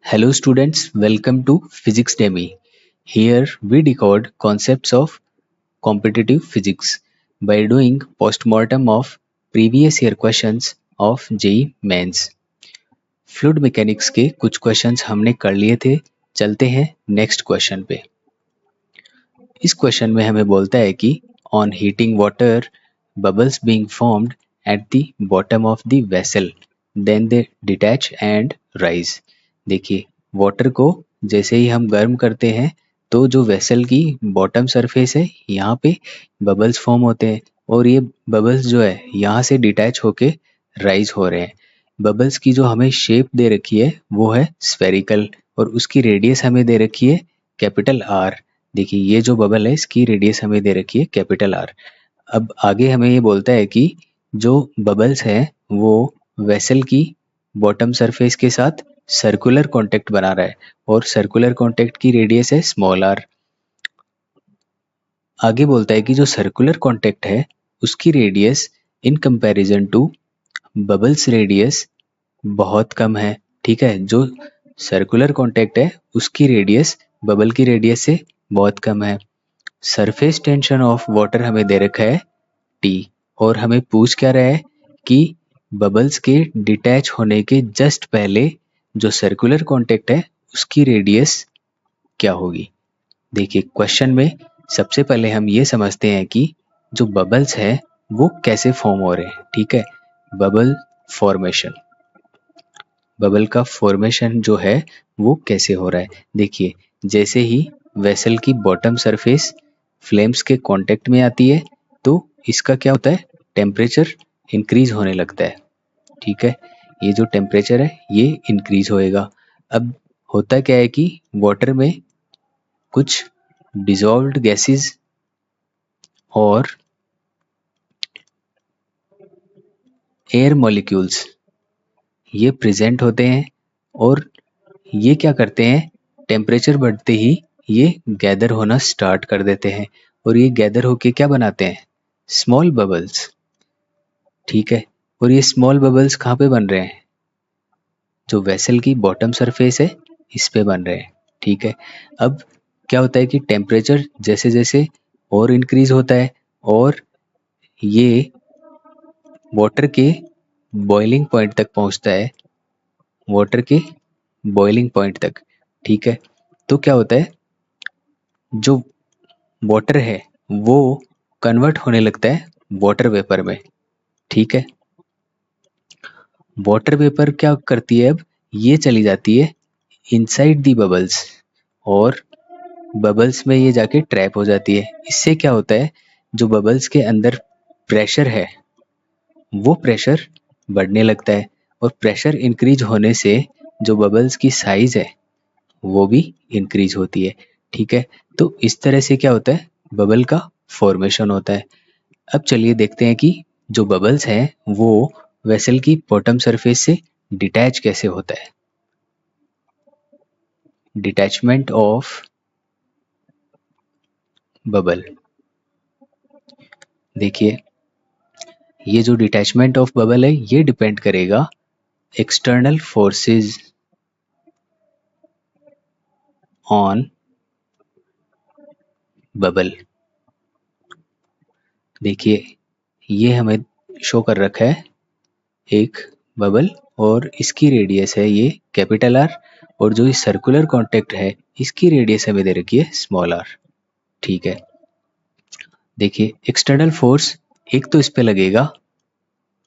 Hello students, welcome to Physics Demi. Here we decode concepts of competitive physics by doing postmortem of previous year questions of JEE Mains. Fluid mechanics के कुछ questions हमने कर लिए थे. चलते हैं next question पे. इस क्वेश्चन में हमें बोलता है कि on heating water bubbles being formed at the bottom of the vessel then they detach and rise. देखिए वाटर को जैसे ही हम गर्म करते हैं तो जो वेसल की बॉटम सरफेस है यहाँ पे बबल्स फॉर्म होते हैं और ये बबल्स जो है यहाँ से डिटैच होके राइज हो रहे हैं. बबल्स की जो हमें शेप दे रखी है वो है स्फेरिकल और उसकी रेडियस हमें दे रखी है कैपिटल आर. देखिए ये जो बबल है इसकी रेडियस हमें दे रखी है कैपिटल आर. अब आगे हमें ये बोलता है कि जो बबल्स है वो वेसल की बॉटम सरफेस के साथ सर्कुलर कांटेक्ट बना रहा है और सर्कुलर कांटेक्ट की रेडियस है स्मॉल आर. आगे बोलता है कि जो सर्कुलर कांटेक्ट है उसकी radius in comparison to bubbles radius बहुत कम है. ठीक है, जो सर्कुलर कांटेक्ट है उसकी रेडियस बबल की रेडियस से बहुत कम है. सरफेस टेंशन ऑफ वाटर हमें दे रखा है T और हमें पूछ क्या रहा है कि बबल्स के डिटैच होने के जस्ट पहले जो सर्कुलर कांटेक्ट है उसकी रेडियस क्या होगी. देखिए क्वेश्चन में सबसे पहले हम ये समझते हैं कि जो बबल्स है वो कैसे फॉर्म हो रहे हैं. ठीक है, बबल फॉर्मेशन, बबल का फॉर्मेशन जो है वो कैसे हो रहा है. देखिए जैसे ही वेसल की बॉटम सरफेस फ्लेम्स के कांटेक्ट में आती है तो इसका क्या होता है, टेम्परेचर इंक्रीज होने लगता है. ठीक है, ये जो टेम्परेचर है ये इंक्रीज होएगा. अब होता क्या है कि वाटर में कुछ डिसॉल्व्ड गैसेस और एयर मॉलिक्यूल्स ये प्रेजेंट होते हैं और ये क्या करते हैं, टेम्परेचर बढ़ते ही ये गैदर होना स्टार्ट कर देते हैं और ये गैदर होके क्या बनाते हैं, स्मॉल बबल्स. ठीक है, और ये स्मॉल बबल्स कहाँ पे बन रहे हैं, जो वेसल की बॉटम सरफेस है इस पे बन रहे हैं. ठीक है, अब क्या होता है कि टेम्परेचर जैसे जैसे और इंक्रीज होता है और ये वाटर के बॉइलिंग पॉइंट तक पहुंचता है, वाटर के बॉइलिंग पॉइंट तक. ठीक है, तो क्या होता है, जो वाटर है वो कन्वर्ट होने लगता है वाटर वेपर में. ठीक है, वाटर वेपर क्या करती है, अब ये चली जाती है इनसाइड दी बबल्स और बबल्स में ये जाके ट्रैप हो जाती है. इससे क्या होता है, जो बबल्स के अंदर प्रेशर है वो प्रेशर बढ़ने लगता है और प्रेशर इंक्रीज होने से जो बबल्स की साइज है वो भी इंक्रीज होती है. ठीक है, तो इस तरह से क्या होता है, बबल का फॉर्मेशन होता है. अब चलिए देखते हैं कि जो बबल्स हैं वो वेसल की बॉटम सरफेस से डिटैच कैसे होता है. Detachment of bubble. देखिए ये जो डिटैचमेंट ऑफ बबल है ये डिपेंड करेगा एक्सटर्नल फोर्सेस ऑन बबल. देखिए ये हमें शो कर रखा है एक बबल और इसकी रेडियस है ये कैपिटल आर और जो इस सर्कुलर कांटेक्ट है इसकी रेडियस हमें दे रखी है स्मॉल आर. ठीक है, देखिए एक्सटर्नल फोर्स एक तो इस पे लगेगा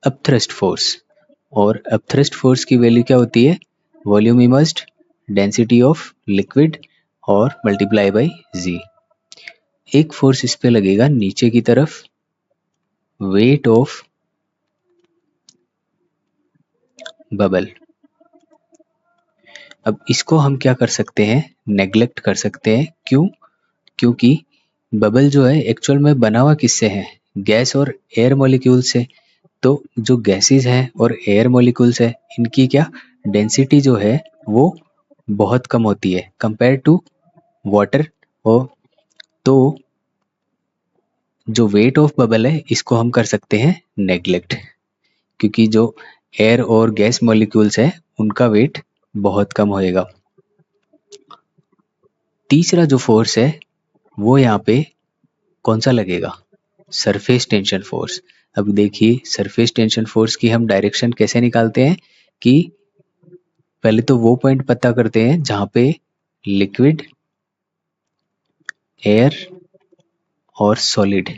अपथ्रस्ट फोर्स और अपथ्रस्ट फोर्स की वैल्यू क्या होती है, volume immersed, density of liquid और मल्टीप्लाई बाय जी. एक फोर्स इस पे लगेगा नीचे की तरफ, वेट ऑफ बबल. अब इसको हम क्या कर सकते हैं, नेग्लेक्ट कर सकते हैं. क्यों, क्योंकि बबल जो है एक्चुअल में बना हुआ किससे है, गैस और एयर मॉलिक्यूल से. तो जो गैसेस हैं और एयर मॉलिक्यूल्स है इनकी क्या डेंसिटी जो है वो बहुत कम होती है कंपेयर टू वाटर. और तो जो वेट ऑफ बबल है इसको हम कर सकते हैं नेग्लेक्ट, क्योंकि जो एयर और गैस मॉलिक्यूल्स है उनका वेट बहुत कम होएगा. तीसरा जो फोर्स है वो यहाँ पे कौन सा लगेगा, सरफेस टेंशन फोर्स। अब देखिए सरफेस टेंशन फोर्स की हम डायरेक्शन कैसे निकालते हैं कि पहले तो वो पॉइंट पता करते हैं जहाँ पे लिक्विड, एयर और सॉलिड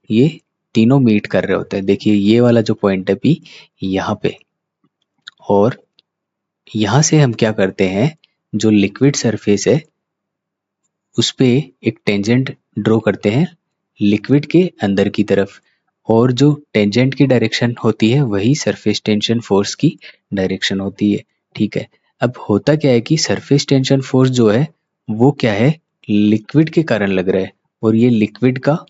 ये तीनों मीट कर रहे होते हैं। देखिए ये वाला जो पॉइंट है P यहाँ पे, और यहाँ से हम क्या करते हैं, जो लिक्विड सरफेस है उस पे एक टेंजेंट ड्रॉ करते हैं लिक्विड के अंदर की तरफ, और जो टेंजेंट की डायरेक्शन होती है वही सरफेस टेंशन फोर्स की डायरेक्शन होती है। ठीक है, अब होता क्या है कि सरफेस टेंशन फोर्स जो है वो क्या है, लिक्विड के कारण लग रहा है, और ये लिक्विड का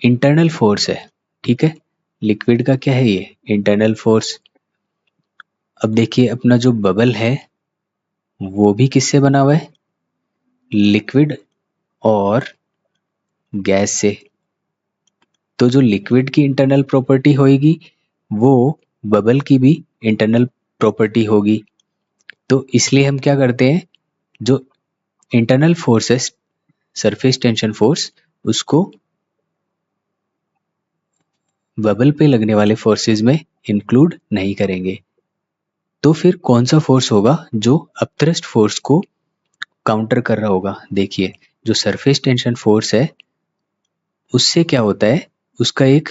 इंटरनल फोर्स है। ठीक है, लिक्विड का क्या है, ये इंटरनल फोर्स। अब देखिए अपना जो बबल है वो भी किससे बना हुआ है, लिक्विड और गैस से। तो जो लिक्विड की इंटरनल प्रॉपर्टी होगी वो बबल की भी इंटरनल प्रॉपर्टी होगी। तो इसलिए हम क्या करते हैं, जो इंटरनल फोर्स है सरफेस टेंशन फोर्स, उसको बबल पे लगने वाले फोर्सेस में इंक्लूड नहीं करेंगे। तो फिर कौन सा फोर्स होगा जो अपथ्रस्ट फोर्स को काउंटर कर रहा होगा। देखिए जो सरफेस टेंशन फोर्स है उससे क्या होता है, उसका एक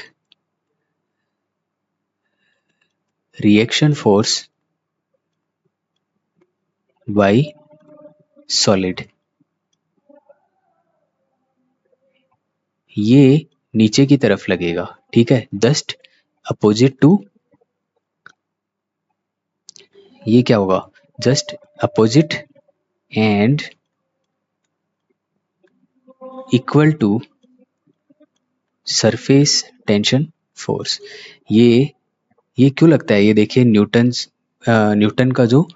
रिएक्शन फोर्स बाय सॉलिड, ये नीचे की तरफ लगेगा। ठीक है, जस्ट अपोजिट टू, ये क्या होगा, just opposite and equal to surface tension force. ये क्यों लगता है, ये देखिए न्यूटन का जो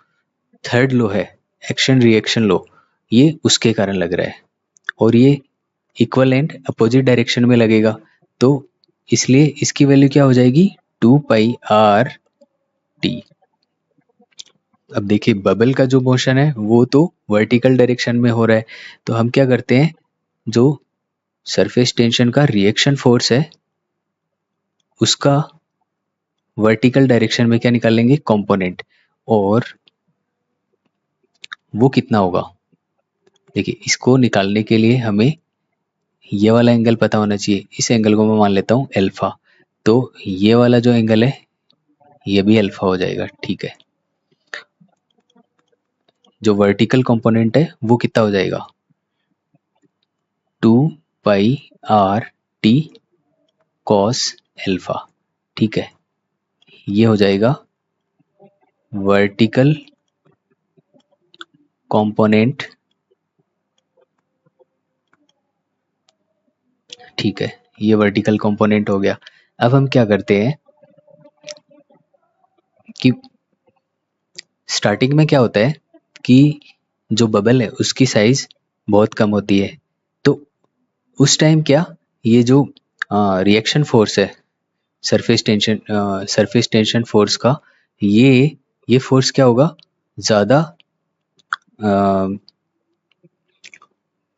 थर्ड लॉ है, एक्शन रिएक्शन लॉ, ये उसके कारण लग रहा है, और ये इक्वल एंड अपोजिट डायरेक्शन में लगेगा। तो इसलिए इसकी वैल्यू क्या हो जाएगी, 2πr/t। अब देखिए बबल का जो मोशन है वो तो वर्टिकल डायरेक्शन में हो रहा है, तो हम क्या करते हैं, जो सरफेस टेंशन का रिएक्शन फोर्स है उसका वर्टिकल डायरेक्शन में क्या निकालेंगे, कंपोनेंट, और वो कितना होगा। देखिए इसको निकालने के लिए हमें ये वाला एंगल पता होना चाहिए। इस एंगल को मैं मान लेता हूँ अल्फा, तो ये वाला जो एंगल है ये भी अल्फा हो जाएगा। ठीक है, जो वर्टिकल कंपोनेंट है वो कितना हो जाएगा, 2πr/t cos अल्फा। ठीक है, ये हो जाएगा वर्टिकल कंपोनेंट। ठीक है, ये वर्टिकल कंपोनेंट हो गया। अब हम क्या करते हैं कि स्टार्टिंग में क्या होता है कि जो बबल है उसकी साइज बहुत कम होती है, तो उस टाइम क्या, ये जो रिएक्शन फोर्स है सरफेस टेंशन फोर्स का, ये फोर्स क्या होगा, ज़्यादा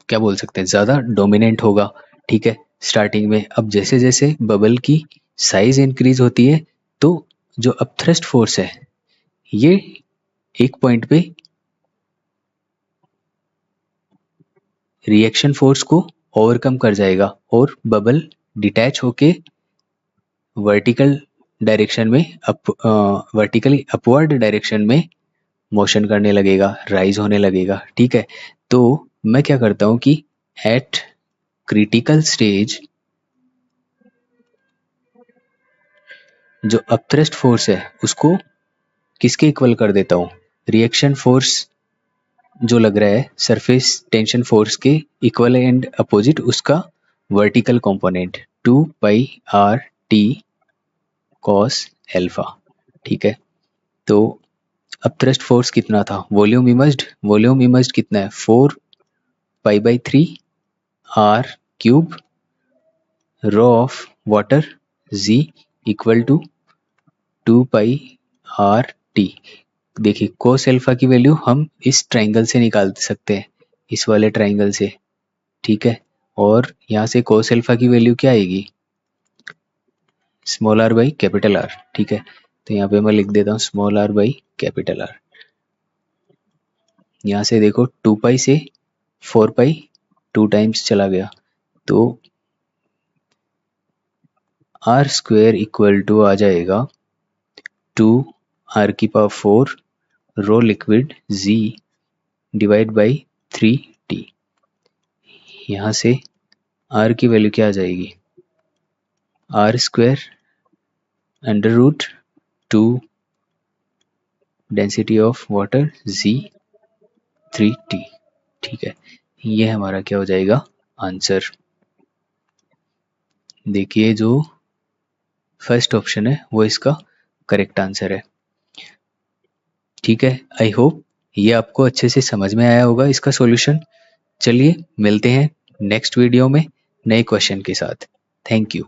क्या बोल सकते हैं, ज़्यादा डोमिनेंट होगा। ठीक है, स्टार्टिंग में। अब जैसे जैसे बबल की साइज इंक्रीज होती है तो जो अपथ्रस्ट फोर्स है ये एक पॉइंट पे रिएक्शन फोर्स को ओवरकम कर जाएगा और बबल डिटैच होके वर्टिकल डायरेक्शन में वर्टिकली अपवर्ड डायरेक्शन में मोशन करने लगेगा, राइज होने लगेगा। ठीक है, तो मैं क्या करता हूँ कि एट क्रिटिकल स्टेज जो अपथ्रस्ट फोर्स है उसको किसके इक्वल कर देता हूँ, रिएक्शन फोर्स जो लग रहा है सरफेस टेंशन फोर्स के इक्वल एंड अपोजिट उसका vertical component 2πr/t cos alpha. ठीक है, तो अपथ्रस्ट फोर्स कितना था, वॉल्यूम इमर्ज्ड कितना है, 4π/3 r³ rho of water z equal to 2πr/t। देखिए कोस अल्फा की वैल्यू हम इस ट्राइंगल से निकाल सकते हैं, इस वाले ट्राइंगल से, ठीक है। और यहाँ से कोस अल्फा की वैल्यू क्या आएगी, small R by capital R, ठीक है। तो यहाँ पे मैं लिख देता हूँ small R by capital R. यहाँ से देखो 2 पाई से 4 पाई 2 टाइम्स चला गया, तो आर स्क्वेयर इक्वल टू आ जाएगा 2 आर की power 4 rho liquid g divide by 3t। यहाँ से आर की वैल्यू क्या आ जाएगी, R square under root 2 density of water g 3t, ठीक है। ये हमारा क्या हो जाएगा आंसर। देखिए जो फर्स्ट ऑप्शन है वो इसका करेक्ट आंसर है, ठीक है। आई होप ये आपको अच्छे से समझ में आया होगा इसका सॉल्यूशन। चलिए मिलते हैं नेक्स्ट वीडियो में नए क्वेश्चन के साथ। Thank you.